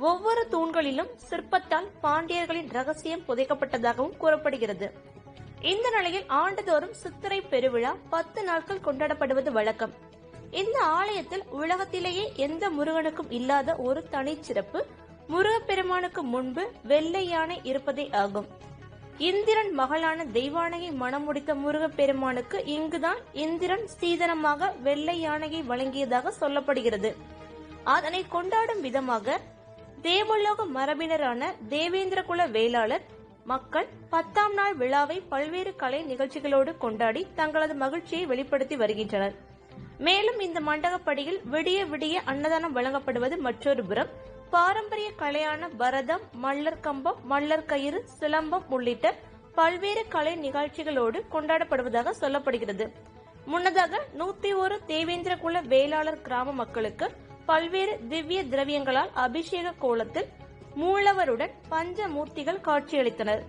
ஒவ்வொரு தூண்களிலும் சிற்பத்தால் பாண்டியர்களின் ரகசியம் புதைக்கப்பட்டதாகவும் கூறப்படுகிறது. இந்த நிலையில் ஆண்டுதோறும் சித்திரை பெருவிழா 10 நாட்கள் கொண்டாடப்படுவது வழக்கம். இந்த ஆலயத்தில் உலகத்திலேயே எந்த முருகனுக்கும் இல்லாத ஒரு தனிச்சிறப்பு முருகப்பெருமானுக்கு முன்பு வெள்ளை யானை இருப்பதே ஆகும். இந்திரன் மகளான தெய்வானையை மணம் முடித்த முருகப்பெருமானுக்கு இங்குதான் இந்திரன் சீதனமாக வெள்ளை யானையை வழங்கியதாக சொல்லப்படுகிறது. அதனை கொண்டாடும் விதமாக தேவலோக மரபினரான தேவேந்திரகுல வேளாளர் மக்கள் 10ஆம் நாள் விழாவை பல்வேறு கலை நிகழ்ச்சிகளோடு கொண்டாடி தங்களது மகிழ்ச்சியை வெளிப்படுத்தி வருகின்றனர். மேலும் இந்த மண்டகப்படியில் விடிய விடிய அன்னதானம் வழங்கப்படுவது மற்றொரு புறம், பாரம்பரிய கலையான பரதம், மல்லர் கம்பம், மல்லர் கயிறு, சிலம்பம் உள்ளிட்ட பல்வேறு கலை நிகழ்ச்சிகளோடு கொண்டாடப்படுவதாக சொல்லப்படுகிறது. முன்னதாக 101 தேவேந்திரகுல வேளாளர் கிராம மக்களுக்கு பல்வேறு திவ்ய திரவியங்களால் அபிஷேக கோலத்தில் மூலவருடன் பஞ்சமூர்த்திகள் காட்சியளித்தனர்.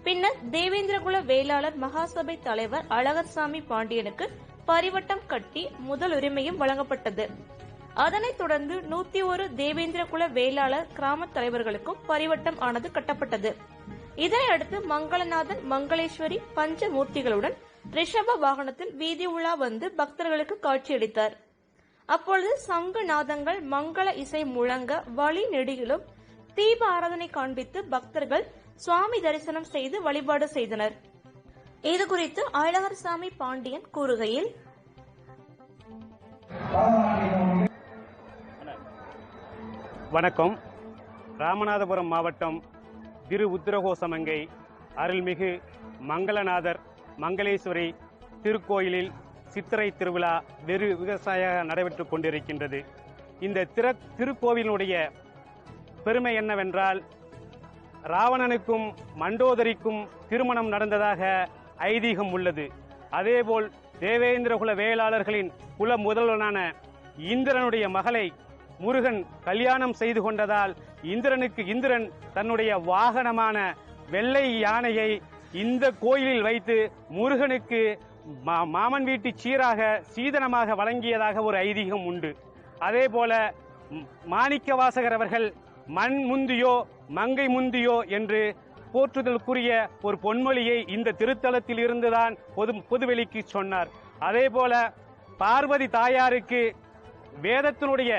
பின்னர் தேவேந்திரகுல வேளாளர் மகாசபை தலைவர் அழகர்சாமி பாண்டியனுக்கு பரிவட்டம் கட்டி முதல் உரிமையும் வழங்கப்பட்டது. அதனைத் தொடர்ந்து 101 தேவேந்திரகுல வேளாளர் கிராம தலைவர்களுக்கும் பரிவட்டம் ஆனது கட்டப்பட்டது. இதனையடுத்து மங்களநாதன், மங்களேஸ்வரி பஞ்சமூர்த்திகளுடன் ரிஷப வாகனத்தில் வீதி உலா வந்து பக்தர்களுக்கு காட்சியளித்தார். அப்பொழுது சங்கு நாதங்கள், மங்கள இசை முழங்க வழி நெடுகிலும் தீப ஆராதனை காண்பித்து பக்தர்கள் சுவாமி தரிசனம் செய்து வழிபாடு செய்தனர். இதுகுறித்து அழகர்சாமி பாண்டியன் கூறுகையில், வணக்கம். ராமநாதபுரம் மாவட்டம் திரு உத்திரகோசமங்கை அருள்மிகு மங்களநாதர் மங்களேஸ்வரி திருக்கோயிலில் சித்திரை திருவிழா வெறு விவசாயியாக நடைபெற்றுக் கொண்டிருக்கின்றது. இந்த திருக்கோவிலுடைய பெருமை என்னவென்றால், ராவணனுக்கும் மண்டோதரிக்கும் திருமணம் நடந்ததாக ஐதீகம் உள்ளது. அதேபோல் தேவேந்திரகுல வேளாளர்களின் குல முதல்வனான இந்திரனுடைய மகளை முருகன் கல்யாணம் செய்து கொண்டதால் இந்திரன் தன்னுடைய வாகனமான வெள்ளை யானையை இந்த கோயிலில் வைத்து முருகனுக்கு மாமன் வீட்டு சீராக சீதனமாக வழங்கியதாக ஒரு ஐதீகம் உண்டு. அதேபோல மாணிக்க வாசகர் அவர்கள் மண் முந்தியோ மங்கை முந்தியோ என்று போற்றுதலுக்குரிய ஒரு பொன்மொழியை இந்த திருத்தலத்தில் இருந்துதான் பொதுவெளிக்கு சொன்னார். அதேபோல பார்வதி தாயாருக்கு வேதத்தினுடைய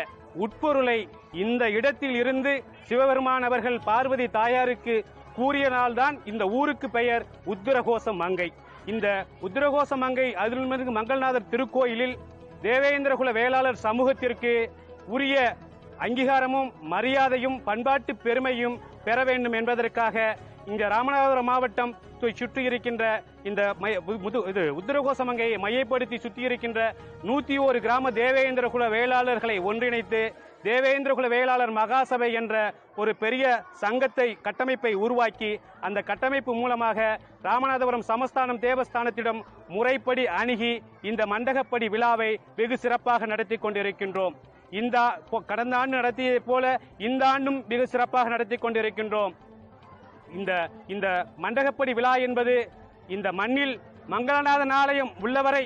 உட்பொருளை இந்த இடத்தில் இருந்து சிவபெருமான் அவர்கள் பார்வதி தாயாருக்கு கூறிய நாள்தான் இந்த ஊருக்கு பெயர் உத்திரகோச மங்கை. இந்த உத்திரகோச மங்கை அருள்மிகு மங்களநாதர் திருக்கோயிலில் தேவேந்திரகுல வேளாளர் சமூகத்திற்கு உரிய அங்கீகாரமும் மரியாதையும் பண்பாட்டு பெருமையும் பெற வேண்டும் என்பதற்காக இங்க ராமநாதபுரம் மாவட்டம் சுற்றி இருக்கின்ற இந்த உத்திரகோசமங்கையை மையப்படுத்தி சுற்றி இருக்கின்ற 101 கிராம தேவேந்திரகுல வேளாளர்களை ஒன்றிணைத்து தேவேந்திரகுல வேளாளர் மகாசபை என்ற ஒரு பெரிய கட்டமைப்பை உருவாக்கி அந்த கட்டமைப்பு மூலமாக ராமநாதபுரம் சமஸ்தானம் தேவஸ்தானத்திடம் முறைப்படி அணுகி இந்த மண்டகப்படி விழாவை வெகு சிறப்பாக நடத்தி கொண்டிருக்கின்றோம். கடந்த ஆண்டு நடத்தியதை போல இந்த ஆண்டும் மிக சிறப்பாக நடத்தி கொண்டிருக்கின்றோம். இந்த மண்டகப்படி விழா என்பது இந்த மண்ணில் மங்களநாதன் ஆலயம் உள்ளவரை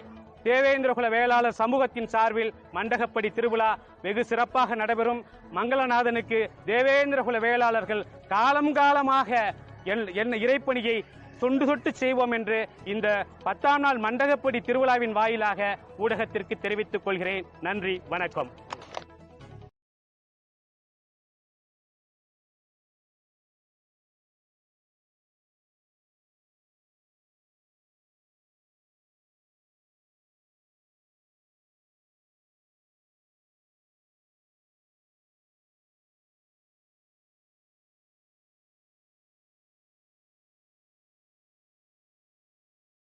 தேவேந்திரகுல வேளாளர் சமூகத்தின் சார்பில் மண்டகப்படி திருவிழா வெகு சிறப்பாக நடைபெறும். மங்களநாதனுக்கு தேவேந்திரகுல வேளாளர்கள் காலம் காலமாக இறைப்பணியை தொண்டு தொட்டு செய்வோம் என்று இந்த 10ஆம் நாள் மண்டகப்படி திருவிழாவின் வாயிலாக ஊடகத்திற்கு தெரிவித்துக் கொள்கிறேன். நன்றி, வணக்கம்.